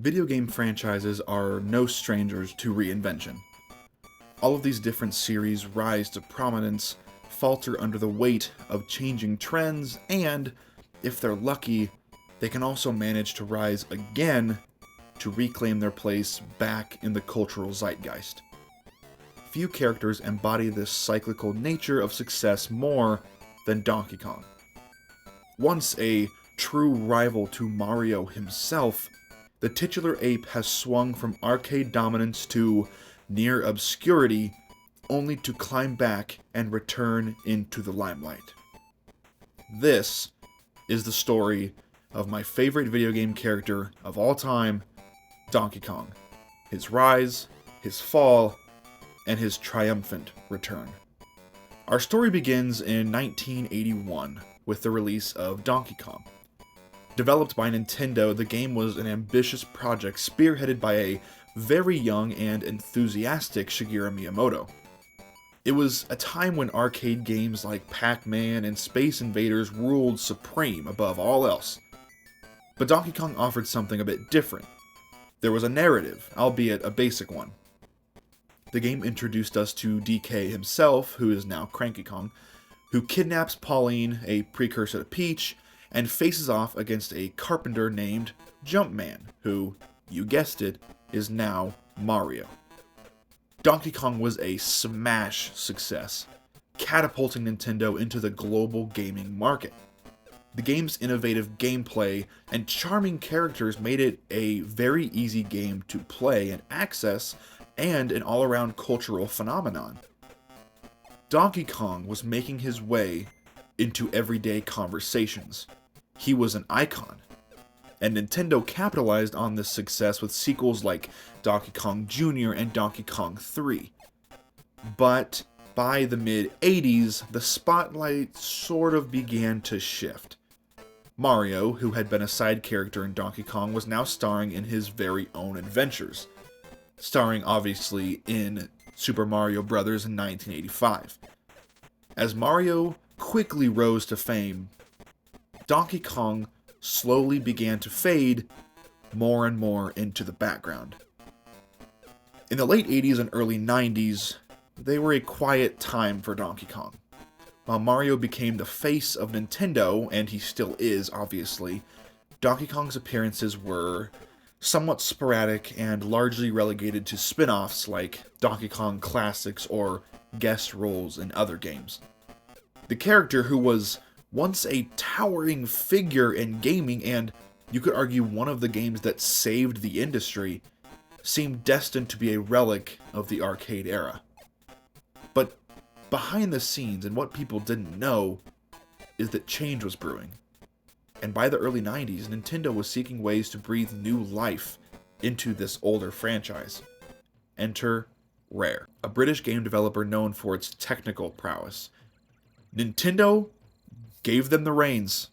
Video game franchises are no strangers to reinvention. All of these different series rise to prominence, falter under the weight of changing trends, and, if they're lucky, they can also manage to rise again to reclaim their place back in the cultural zeitgeist. Few characters embody this cyclical nature of success more than Donkey Kong. Once a true rival to Mario himself, the titular ape has swung from arcade dominance to near obscurity, only to climb back and return into the limelight. This is the story of my favorite video game character of all time, Donkey Kong. His rise, his fall, and his triumphant return. Our story begins in 1981 with the release of Donkey Kong. Developed by Nintendo, the game was an ambitious project spearheaded by a very young and enthusiastic Shigeru Miyamoto. It was a time when arcade games like Pac-Man and Space Invaders ruled supreme above all else. But Donkey Kong offered something a bit different. There was a narrative, albeit a basic one. The game introduced us to DK himself, who is now Cranky Kong, who kidnaps Pauline, a precursor to Peach, and faces off against a carpenter named Jumpman, who, you guessed it, is now Mario. Donkey Kong was a smash success, catapulting Nintendo into the global gaming market. The game's innovative gameplay and charming characters made it a very easy game to play and access, and an all-around cultural phenomenon. Donkey Kong was making his way into everyday conversations. He was an icon, and Nintendo capitalized on this success with sequels like Donkey Kong Jr. and Donkey Kong 3. But by the mid-80s, the spotlight sort of began to shift. Mario, who had been a side character in Donkey Kong, was now starring in his very own adventures. Starring, obviously, in Super Mario Bros. In 1985. As Mario quickly rose to fame, Donkey Kong slowly began to fade more and more into the background. In the late 80s and early 90s, they were a quiet time for Donkey Kong. While Mario became the face of Nintendo, and he still is, obviously, Donkey Kong's appearances were somewhat sporadic and largely relegated to spin-offs like Donkey Kong Classics or guest roles in other games. The character, who was once a towering figure in gaming and, you could argue, one of the games that saved the industry, seemed destined to be a relic of the arcade era. But behind the scenes, and what people didn't know, is that change was brewing. And by the early 90s, Nintendo was seeking ways to breathe new life into this older franchise. Enter Rare, a British game developer known for its technical prowess. Nintendo gave them the reins.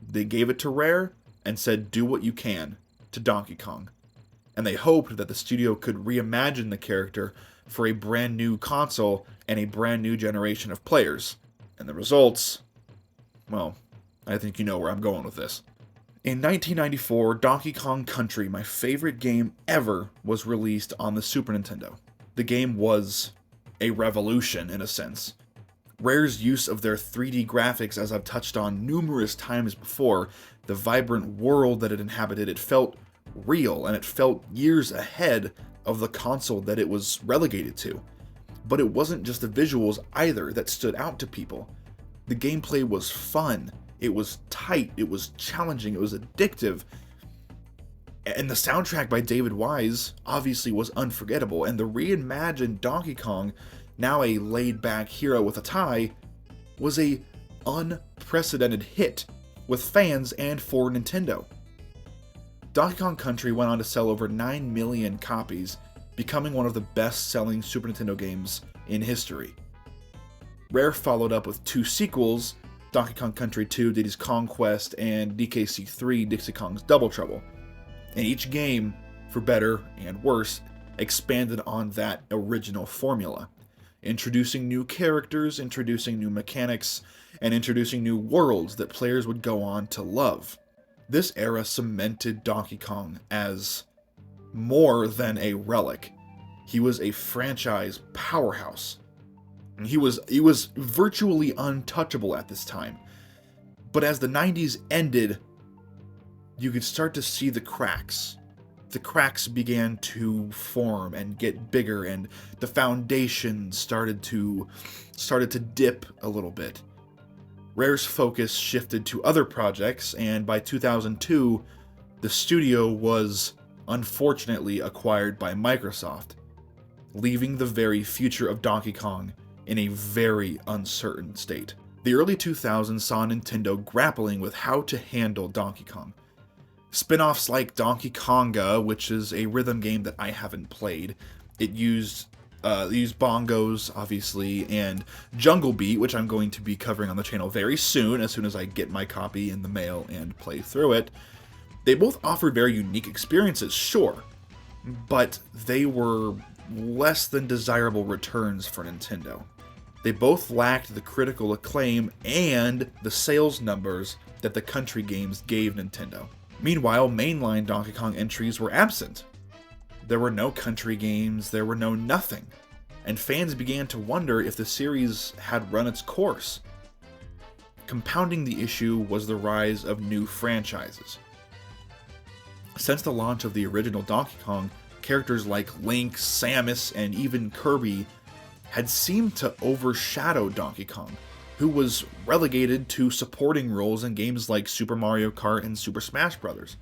They gave it to Rare and said, do what you can to Donkey Kong. And they hoped that the studio could reimagine the character for a brand new console and a brand new generation of players. And the results, well, I think you know where I'm going with this. In 1994, Donkey Kong Country, my favorite game ever, was released on the Super Nintendo. The game was a revolution, in a sense. Rare's use of their 3D graphics, as I've touched on numerous times before, the vibrant world that it inhabited, it felt real, and it felt years ahead of the console that it was relegated to. But it wasn't just the visuals either that stood out to people. The gameplay was fun, it was tight, it was challenging, it was addictive, and the soundtrack by David Wise obviously was unforgettable, and the reimagined Donkey Kong, now a laid-back hero with a tie, was a unprecedented hit with fans and for Nintendo. Donkey Kong Country went on to sell over 9 million copies, becoming one of the best-selling Super Nintendo games in history. Rare followed up with 2 sequels, Donkey Kong Country 2, Diddy's Kong Quest, and DKC 3, Dixie Kong's Double Trouble. And each game, for better and worse, expanded on that original formula, introducing new characters, introducing new mechanics, and introducing new worlds that players would go on to love. This era cemented Donkey Kong as more than a relic. He was a franchise powerhouse. He was virtually untouchable at this time. But as the 90s ended, you could start to see the cracks. The cracks began to form and get bigger, and the foundation started to dip a little bit. Rare's focus shifted to other projects, and by 2002, the studio was unfortunately acquired by Microsoft, leaving the very future of Donkey Kong in a very uncertain state. The early 2000s saw Nintendo grappling with how to handle Donkey Kong. Spin-offs like DonkeyKonga, which is a rhythm game that I haven't played. It used bongos, obviously, and Jungle Beat, which I'm going to be covering on the channel very soon as I get my copy in the mail and play through it. They both offered very unique experiences, sure, but they were less than desirable returns for Nintendo. They both lacked the critical acclaim and the sales numbers that the country games gave Nintendo. Meanwhile, mainline Donkey Kong entries were absent. There were no country games, there were no nothing, and fans began to wonder if the series had run its course. Compounding the issue was the rise of new franchises. Since the launch of the original Donkey Kong, characters like Link, Samus, and even Kirby had seemed to overshadow Donkey Kong, who was relegated to supporting roles in games like Super Mario Kart and Super Smash Bros.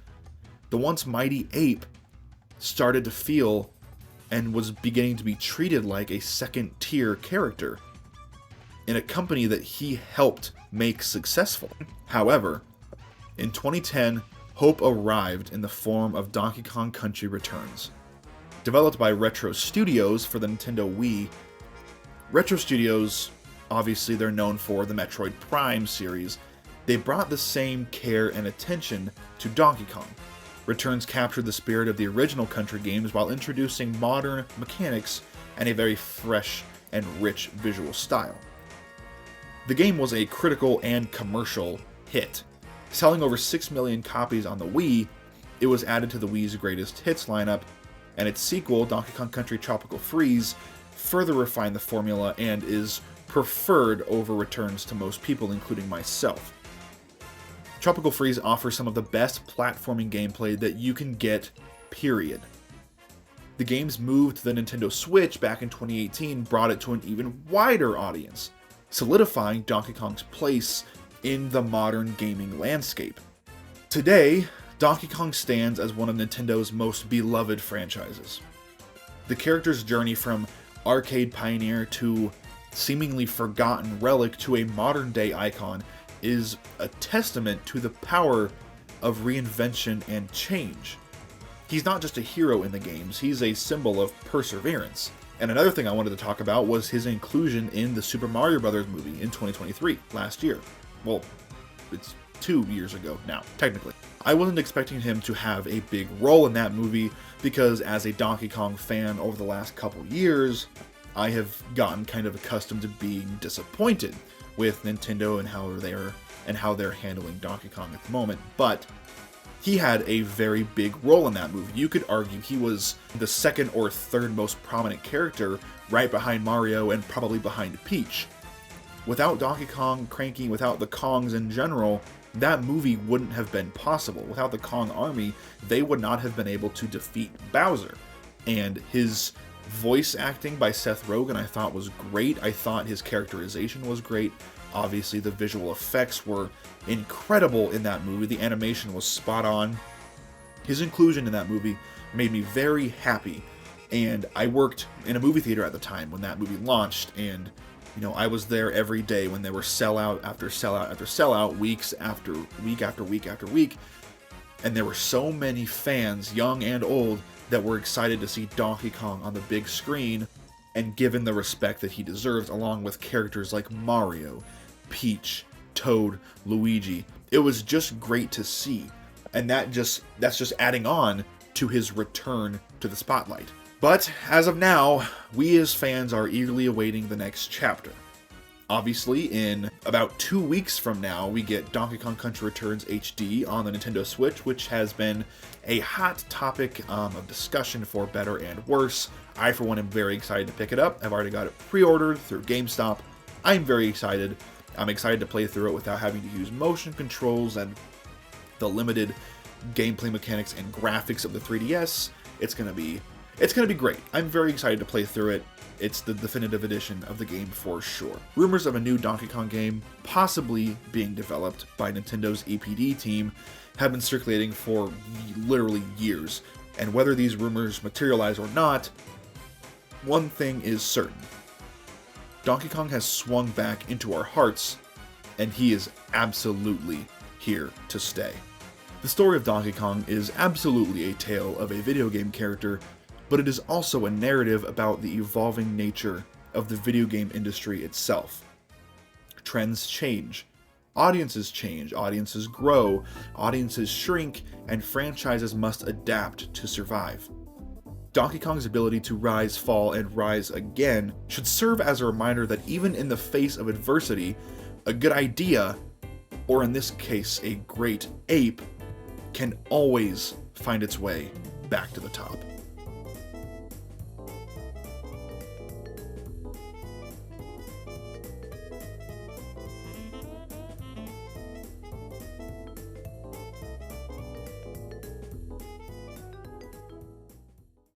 The once mighty ape started to feel and was beginning to be treated like a second-tier character in a company that he helped make successful. However, in 2010, hope arrived in the form of Donkey Kong Country Returns. Developed by Retro Studios for the Nintendo Wii, Retro Studios, obviously they're known for the Metroid Prime series, they brought the same care and attention to Donkey Kong. Returns captured the spirit of the original country games while introducing modern mechanics and a very fresh and rich visual style. The game was a critical and commercial hit. Selling over 6 million copies on the Wii, it was added to the Wii's greatest hits lineup, and its sequel, Donkey Kong Country Tropical Freeze, further refined the formula and is preferred over Returns to most people, including myself. Tropical Freeze offers some of the best platforming gameplay that you can get, period. The game's move to the Nintendo Switch back in 2018 brought it to an even wider audience, solidifying Donkey Kong's place in the modern gaming landscape. Today, Donkey Kong stands as one of Nintendo's most beloved franchises. The character's journey from arcade pioneer to seemingly forgotten relic to a modern-day icon is a testament to the power of reinvention and change. He's not just a hero in the games, he's a symbol of perseverance. And another thing I wanted to talk about was his inclusion in the Super Mario Bros. Movie in 2023, last year. Well, it's 2 years ago now, technically. I wasn't expecting him to have a big role in that movie because as a Donkey Kong fan over the last couple years, I have gotten kind of accustomed to being disappointed with Nintendo and how they're handling Donkey Kong at the moment, but he had a very big role in that movie. You could argue he was the second or third most prominent character, right behind Mario and probably behind Peach. Without Donkey Kong, Cranky, without the Kongs in general, that movie wouldn't have been possible. Without the Kong army, they would not have been able to defeat Bowser. And his voice acting by Seth Rogen I thought was great. I thought his characterization was great. Obviously, the visual effects were incredible in that movie. The animation was spot on. His inclusion in that movie made me very happy. And I worked in a movie theater at the time when that movie launched, and I was there every day when there were sellout after sellout after sellout, weeks after week after week after week. And there were so many fans, young and old, that were excited to see Donkey Kong on the big screen and given the respect that he deserves, along with characters like Mario, Peach, Toad, Luigi. It was just great to see, and that's just adding on to his return to the spotlight. But as of now, we as fans are eagerly awaiting the next chapter. Obviously, in about 2 weeks from now, we get Donkey Kong Country Returns HD on the Nintendo Switch, which has been a hot topic of discussion for better and worse. I, for one, am very excited to pick it up. I've already got it pre-ordered through GameStop. I'm very excited. I'm excited to play through it without having to use motion controls and the limited gameplay mechanics and graphics of the 3DS. It's gonna be great. I'm very excited to play through it. It's the definitive edition of the game for sure. Rumors of a new Donkey Kong game possibly being developed by Nintendo's EPD team have been circulating for literally years, and whether these rumors materialize or not, one thing is certain. Donkey Kong has swung back into our hearts, and he is absolutely here to stay. The story of Donkey Kong is absolutely a tale of a video game character, but it is also a narrative about the evolving nature of the video game industry itself. Trends change, audiences grow, audiences shrink, and franchises must adapt to survive. Donkey Kong's ability to rise, fall, and rise again should serve as a reminder that even in the face of adversity, a good idea, or in this case, a great ape, can always find its way back to the top.